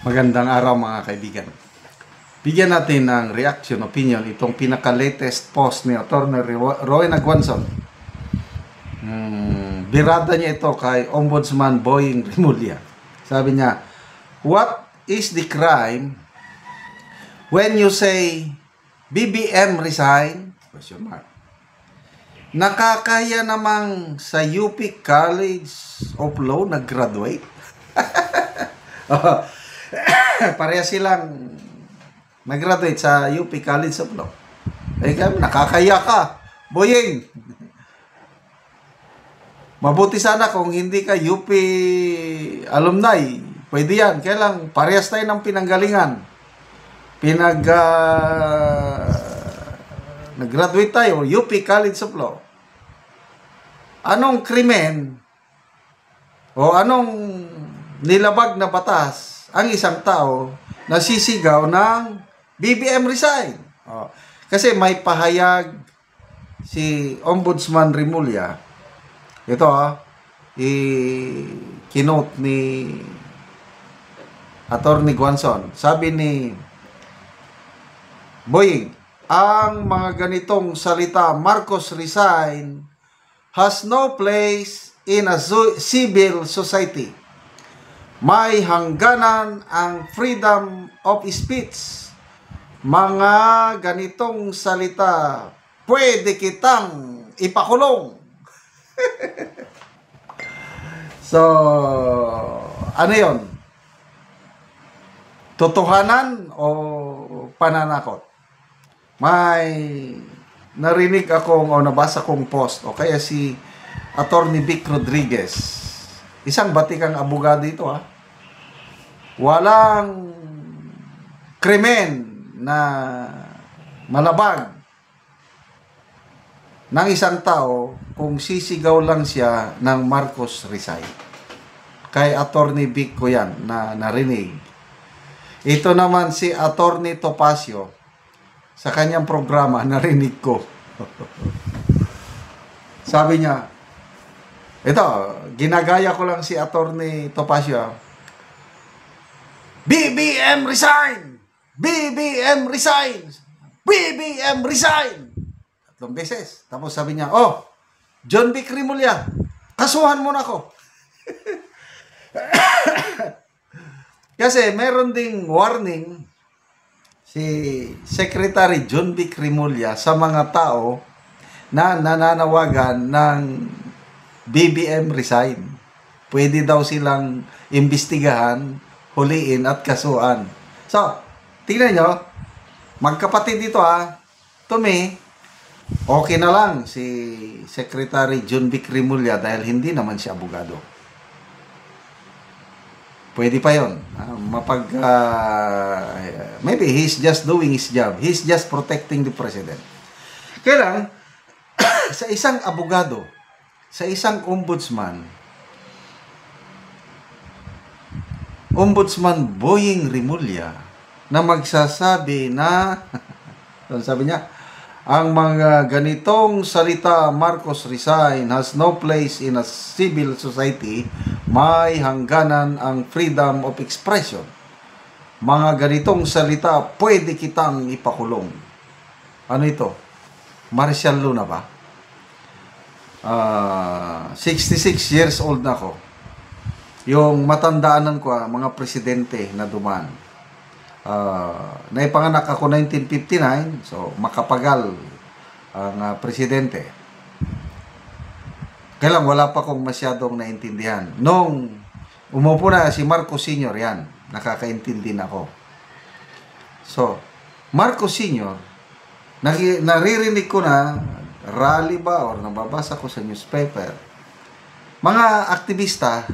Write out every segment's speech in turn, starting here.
Magandang araw mga kaibigan. Bigyan natin ng reaction, opinion itong pinaka-latest post ni Atty. Rowena Guanzon. Birada niya ito kay Ombudsman Boying Rimulya. Sabi niya, "What is the crime when you say BBM resign?" Question mark. Nakakaya namang sa UP College of Law nag-graduate. Pareha silang nag-graduate sa UP College of Law. Eh, nakakaya ka, Boying. Mabuti sana kung hindi ka UP alumni. Pwede yan. Kaya lang, parehas tayo ng pinanggalingan. Nag-graduate tayo, UP College of Law. Anong krimen o anong nilabag na batas ang isang tao na sisigaw ng BBM resign? Kasi may pahayag si Ombudsman Rimulya. Ito kinote ni Atty. Guanzon. Sabi ni Boying, ang mga ganitong salita, Marcos resign, has no place in a civil society. May hangganan ang freedom of speech. Mga ganitong salita, pwede kitang ipakulong. So, ano yun? Totohanan o pananakot? May narinig akong o nabasa kong post o kaya si Atty. Vic Rodriguez. Isang batikang abogado ito Walang krimen na malabag ng isang tao kung sisigaw lang siya ng Marcos resign. Kay Atty. Vic ko yan na narinig. Ito naman si Atty. Topacio. Sa kanyang programa, narinig ko. Sabi niya, ito, ginagaya ko lang si Atty. Topacio. BBM resign! BBM resign! BBM resign! 3 beses. Tapos sabi niya, John Vic Rimulya, kasuhan mo na ako. Kasi meron ding warning si Secretary John Vic Rimulya sa mga tao na nananawagan ng BBM resign. Pwede daw silang imbestigahan, huliin at kasuhan. So, tingnan nyo, magkapatid dito to me, okay na lang si Secretary John Vic Rimulya dahil hindi naman siya abogado. Pwede pa yun. Maybe he's just doing his job. He's just protecting the president. Kaya lang, sa isang abogado, sa isang ombudsman Boying Rimulya, na magsasabi na, sabi niya, ang mga ganitong salita, Marcos resign, has no place in a civil society. May hangganan ang freedom of expression. Mga ganitong salita, pwede kitang ipakulong. Ano ito? Martial law na ba? 66 years old na ako. Yung matandaanan ko, mga presidente na dumaan. Naipanganak ako 1959, so makapagal ang presidente. Kaya lang wala pa akong masyadong naintindihan. Nung umupo na si Marcos Sr., yan, nakakaintindi na ako. So, Marcos Sr., naririnig ko na, rally ba, or nababasa ko sa newspaper, mga aktivista,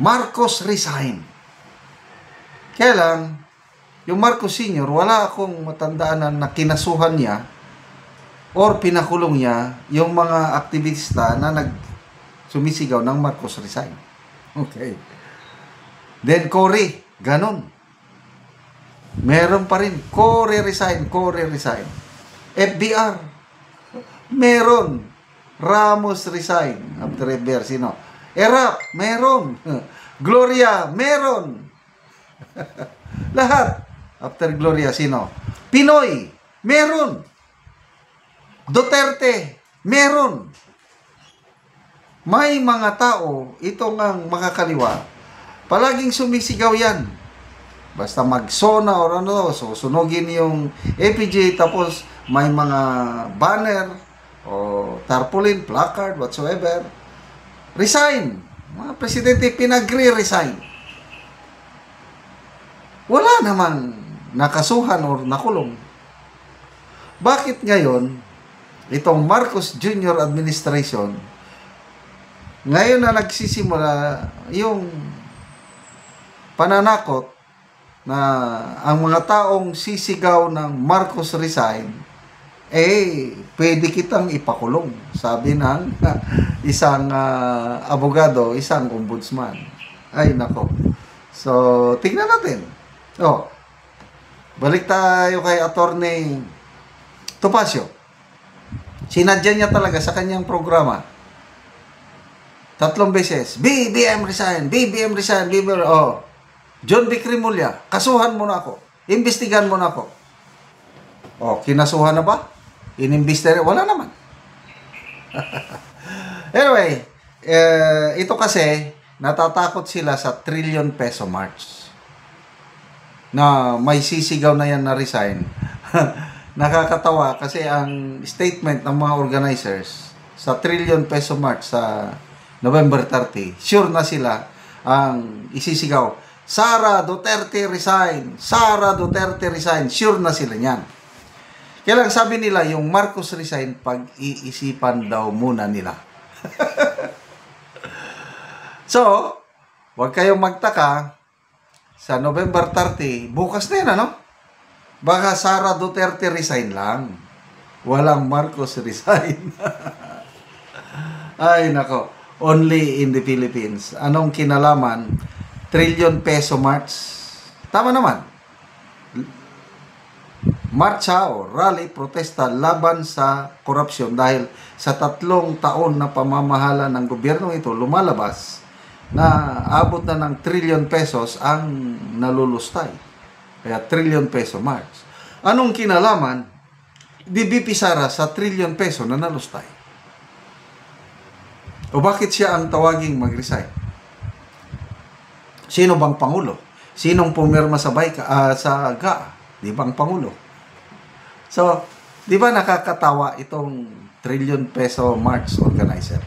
Marcos resign. Kaya lang, yung Marcos Sr., wala akong matandaan na kinasuhan niya or pinakulong niya yung mga aktivista na sumisigaw ng Marcos resign. Okay. Then Cory, ganon. Meron pa rin. Cory resign. FBR, meron. Ramos resign after FBR. Sino? Erap, meron. Gloria, meron. Lahat. After Gloria, sino? Pinoy, meron. Duterte, meron. May mga tao, ito ngang makakaliwa, palaging sumisigaw yan. Basta mag-sona or ano, so sunugin yung APJ, tapos may mga banner o tarpaulin, placard, whatsoever. Resign. Mga presidente pinagre-resign. Wala namang nakasuhan or nakulong. Bakit ngayon, itong Marcos Jr. administration, ngayon na nagsisimula yung pananakot na ang mga taong sisigaw ng Marcos resign, pwede kitang ipakulong. Sabi ng isang abogado, isang ombudsman. Ay, nako. So, tingnan natin. Balik tayo kay Attorney Topacio. Sinadya niya talaga sa kanyang programa. 3 beses. BBM resign, BBM resign, BBM. John B. Cremulya, kasuhan mo na ako. Imbestigahan mo na ako. Kinasuhan na ba? Inimbestigahan? Wala naman. Anyway, ito kasi, natatakot sila sa trillion peso march. Na may sisigaw na yan na resign. Nakakatawa kasi ang statement ng mga organizers sa trillion peso march sa November 30, sure na sila ang isisigaw. Sara Duterte resign! Sara Duterte resign! Sure na sila niyan. Kaya lang sabi nila, yung Marcos resign, pag-iisipan daw muna nila. So, huwag kayong magtaka, sa November 30, bukas na yan, ano? Baka Sara Duterte resign lang. Walang Marcos resign. Ay, nako. Only in the Philippines. Anong kinalaman? Trillion peso march. Tama naman. Marcha o rally, protesta laban sa korupsyon dahil sa 3 taon na pamamahala ng gobyerno ito, lumalabas na abot na ng trillion pesos ang nalulustay. Kaya trillion peso march. Anong kinalaman? Di BP Sara sa trillion peso na nalustay. O bakit siya ang tawaging mag-resign? Sino bang Pangulo? Sinong pumirma sa sa GA? Di bang Pangulo? So, di ba nakakatawa itong trillion peso march organizer?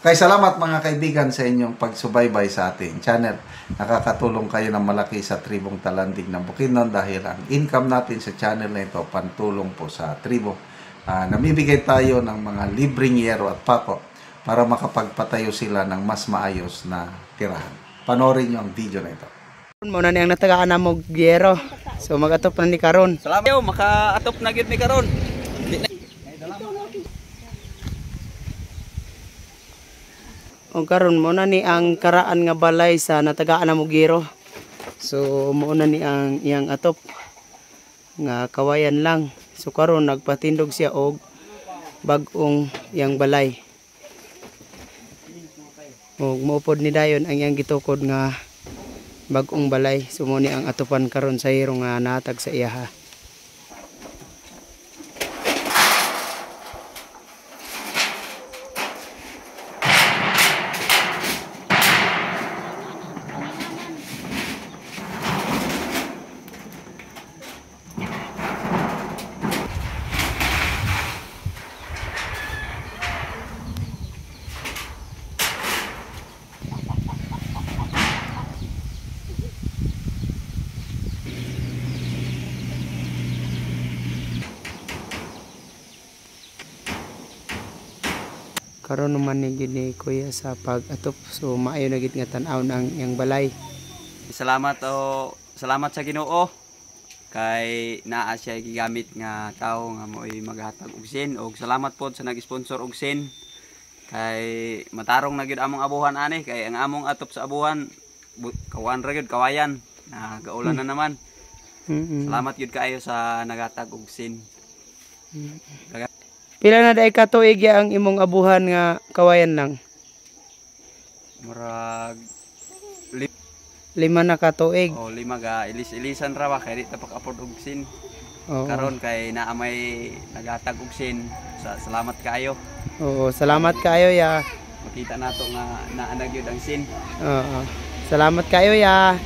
Kaya salamat mga kaibigan sa inyong pagsubaybay sa ating channel. Nakakatulong kayo ng malaki sa tribong Talandig ng Bukidnon dahil ang income natin sa channel na ito pantulong po sa tribo. Namibigay tayo ng mga libreng yero at pako para makapagpatayo sila ng mas maayos na tirahan. Panoorin nyo ang video na ito. Muna niyang natagaan na mo gyero. So mag-atop na ni karon. Salamat yo, maka-atop na gyud mi karon. O karon mo na ni ang karaan nga balay sa natagaan na mo gyero. So mo na ni ang iyang atop nga kawayan lang. So karon nagpatindog siya og bag-ong iyang balay. O maupod ni dayon ang iyang gitukod nga bag-ong balay. Sumuni ang atupan karon sa hiro nga natag sa iyaha. Karon naman ni gid ni kuya sa pag-atop. So maayo na gid nga tan-aw nang iyang balay. Salamat sa Ginoo kay naa siya gigamit nga tawo nga mo'y maghatag og sin og salamat pod sa nag-sponsor og sin kay matarong na gyud among abuhan ani kay ang among atop sa abuhan kawan ra gyud kawayan gaulan na naman. Salamat gyud kaayo sa naghatag og sin. Pila na day ka tuig ang imong abuhan nga kawayan lang? Murag 5 na ka tuig. O 5 ga ilis-ilisan ra ba kay di ta pag-afford og sin. Oo. Karon kay naa may naghatag og sin. Salamat kaayo. Oo, salamat kayo ya. Makita nato nga naanag yun ang sin. Oo. Salamat kayo ya.